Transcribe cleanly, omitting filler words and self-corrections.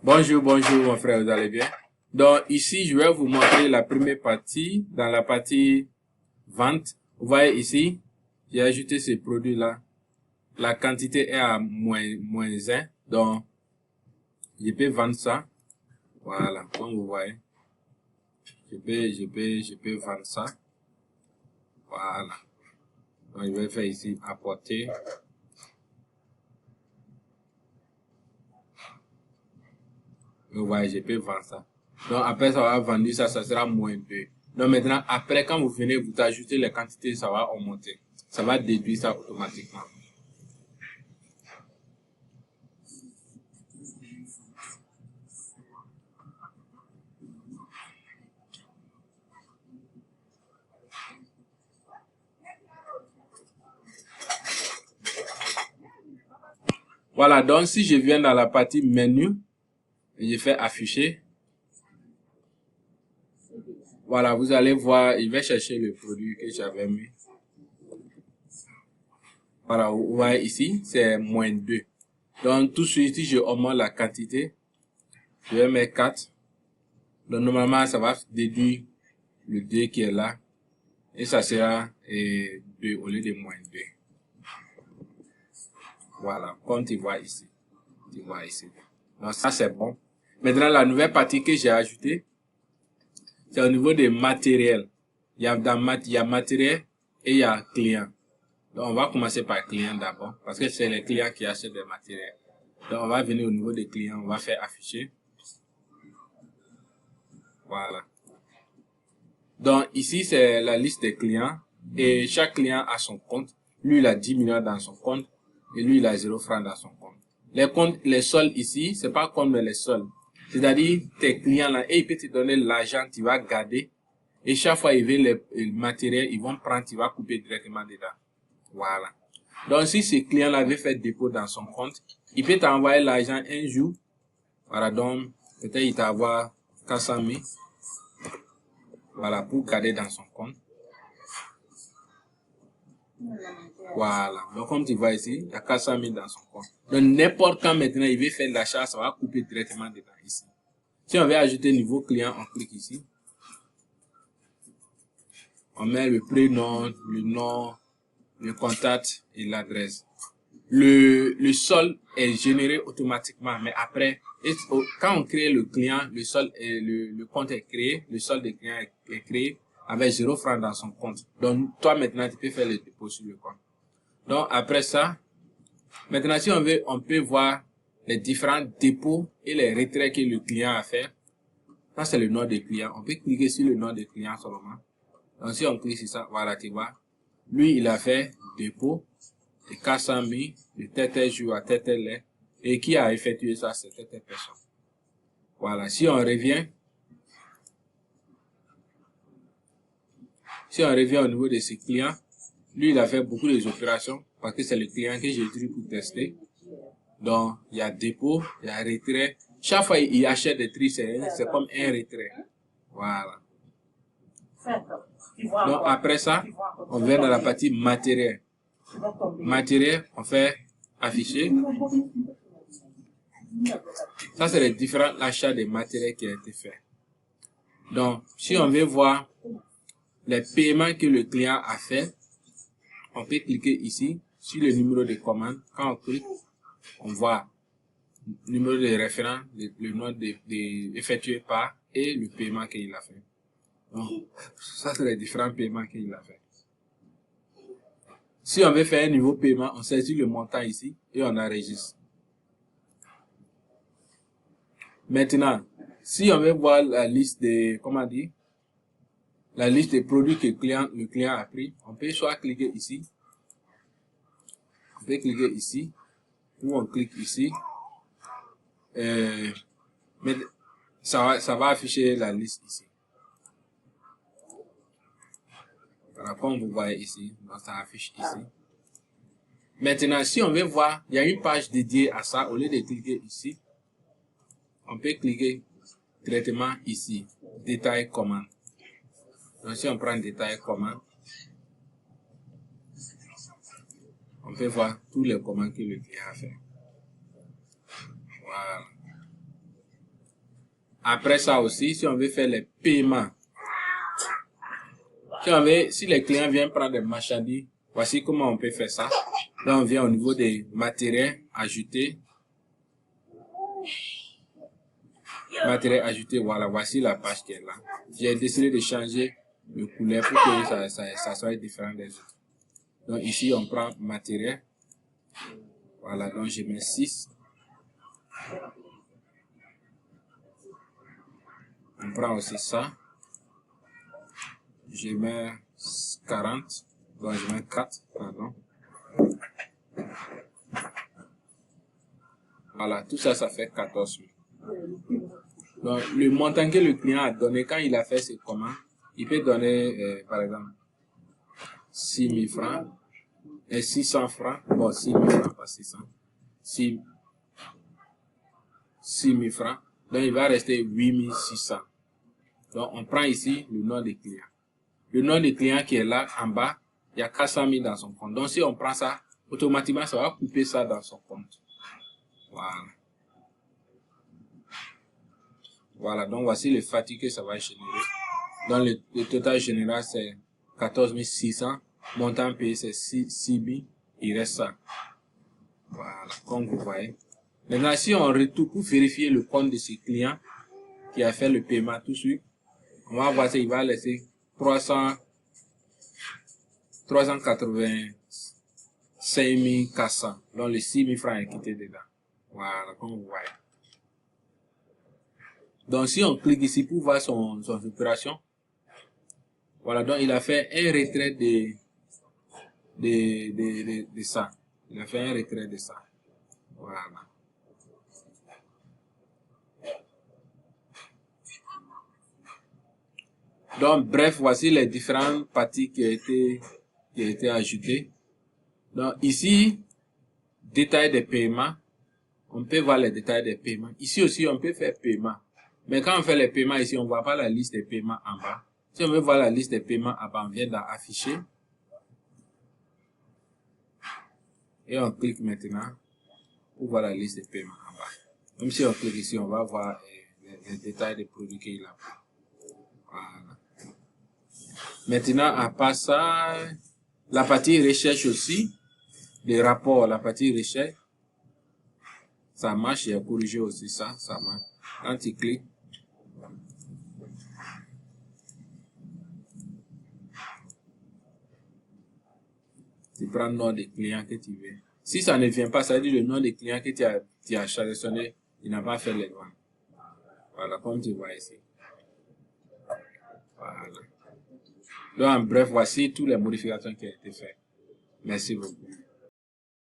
Bonjour, bonjour mon frère, vous allez bien? Donc ici, je vais vous montrer la première partie. Dans la partie vente, vous voyez ici, j'ai ajouté ce produit-là. La quantité est à moins 1. Donc, je peux vendre ça. Voilà, comme vous voyez. Je peux vendre ça. Voilà. Donc, je vais faire ici, apporter. Vous voyez, je peux vendre ça. Donc, après ça va vendu ça, ça sera moins 2. Donc, maintenant, après, quand vous venez, vous ajoutez les quantités, ça va augmenter. Ça va déduire ça automatiquement. Voilà, donc si je viens dans la partie menu, et je fais afficher. Voilà, vous allez voir, il va chercher le produit que j'avais mis. Voilà, vous voyez ici, c'est moins 2. Donc, tout de suite, si je augmente la quantité, je vais mettre 4. Donc, normalement, ça va déduire le 2 qui est là. Et ça sera 2 au lieu de moins 2. Voilà, comme tu vois ici. Tu vois ici. Donc, ça, c'est bon. Maintenant, la nouvelle partie que j'ai ajoutée, c'est au niveau des matériels. Il y a matériel et il y a client. Donc, on va commencer par client d'abord, parce que c'est les clients qui achètent des matériels. Donc, on va venir au niveau des clients, on va faire afficher. Voilà. Donc, ici, c'est la liste des clients. Et chaque client a son compte. Lui, il a 10 millions dans son compte. Et lui, il a 0 francs dans son compte. Les comptes, les soldes ici, c'est pas comme les soldes. C'est-à-dire, tes clients là, et il peut te donner l'argent, tu vas garder. Et chaque fois, ils veulent le matériel, ils vont prendre, tu vas couper directement dedans. Voilà. Donc, si ce client-là veut faire dépôt dans son compte, il peut t'envoyer l'argent un jour. Voilà, donc, peut-être il t'envoie 400 000. Voilà, pour garder dans son compte. Voilà. Donc, comme tu vois ici, il y a 400 000 dans son compte. Donc, n'importe quand maintenant il veut faire l'achat, ça va couper directement dedans ici. Si on veut ajouter niveau client, on clique ici. On met le prénom, le nom, le contact et l'adresse. Le solde est généré automatiquement, mais après, quand on crée le client, le compte est créé, le solde des clients est créé avec 0 francs dans son compte. Donc, toi maintenant, tu peux faire le dépôt sur le compte. Donc, après ça, maintenant, si on veut, on peut voir les différents dépôts et les retraits que le client a fait. Ça, c'est le nom des clients. On peut cliquer sur le nom des clients seulement. Donc, si on clique sur ça, voilà, tu vois. Lui, il a fait dépôt de 400 000 de tel jour à tel heure. Et qui a effectué ça, c'est telle personne. Voilà. Si on revient au niveau de ses clients, lui, il a fait beaucoup d'opérations parce que c'est le client que j'ai pris pour tester. Donc, il y a dépôt, il y a retrait. Chaque fois, il achète des trucs, c'est comme un retrait. Voilà. Donc, après ça, on vient dans la partie matériel. Matériel, on fait afficher. Ça, c'est les différents achats de matériel qui a été fait. Donc, si on veut voir les paiements que le client a fait, on peut cliquer ici sur le numéro de commande. Quand on clique, on voit le numéro de référent, le nom effectué par et le paiement qu'il a fait. Donc, ça, c'est les différents paiements qu'il a fait. Si on veut faire un nouveau paiement, on saisit le montant ici et on enregistre. Maintenant, si on veut voir la liste des, comment dire, la liste des produits que le client a pris, on peut soit cliquer ici, on peut cliquer ici, ou on clique ici. Mais ça va afficher la liste ici. Voilà, comme vous voyez ici, donc ça affiche ici. Maintenant, si on veut voir, il y a une page dédiée à ça, au lieu de cliquer ici, on peut cliquer directement ici, détail commande. Donc si on prend détail commande, on peut voir tous les commandes que le client a fait. Voilà. Après ça aussi, si on veut faire les paiements, si les clients viennent prendre des marchandises, voici comment on peut faire ça. Là, on vient au niveau des matériels ajoutés. Matériel ajouté, voilà, voici la page qui est là. J'ai décidé de changer le couleur pour que ça soit différent des autres. Donc ici, on prend matériel. Voilà, donc je mets 6. On prend aussi ça. Je mets 40. Donc je mets 4, pardon. Voilà, tout ça, ça fait 14 000. Donc, le montant que le client a donné quand il a fait ses commandes, il peut donner, par exemple, 6 000 francs et 600 francs. Bon, 6 000 francs, pas 600. 6 000 francs. Donc, il va rester 8 600. Donc, on prend ici le nom du client. Le nom du client qui est là, en bas, il y a 400 000 dans son compte. Donc, si on prend ça, automatiquement, ça va couper ça dans son compte. Voilà. Voilà, donc voici le facture que ça va générer. Donc le total général c'est 14 600. Montant payé c'est 6 000. Il reste ça. Voilà, comme vous voyez. Maintenant, si on retourne pour vérifier le compte de ce client qui a fait le paiement tout de suite, on va voir qu'il va laisser 385 400. Donc les 6 000 francs est quitté dedans. Voilà, comme vous voyez. Donc, si on clique ici pour voir son opération, voilà, donc il a fait un retrait de ça. Il a fait un retrait de ça. Voilà. Donc, bref, voici les différentes parties qui ont été ajoutées. Donc, ici, détail des paiements. On peut voir les détails des paiements. Ici aussi, on peut faire paiement. Mais quand on fait les paiements ici, on ne voit pas la liste des paiements en bas. Si on veut voir la liste des paiements en bas, on vient dans afficher. Et on clique maintenant pour voir la liste des paiements en bas. Même si on clique ici, on va voir les détails des produits qu'il a pris. Voilà. Maintenant, à part ça, la partie recherche aussi, les rapports, la partie recherche, ça marche, il a corrigé aussi ça marche. Quand tu cliques, tu prends le nom des clients que tu veux. Si ça ne vient pas, ça veut dire le nom des clients que tu as sélectionné, il n'a pas fait les ventes. Voilà, comme tu vois ici. Voilà. Donc, en bref, voici toutes les modifications qui ont été faites. Merci beaucoup.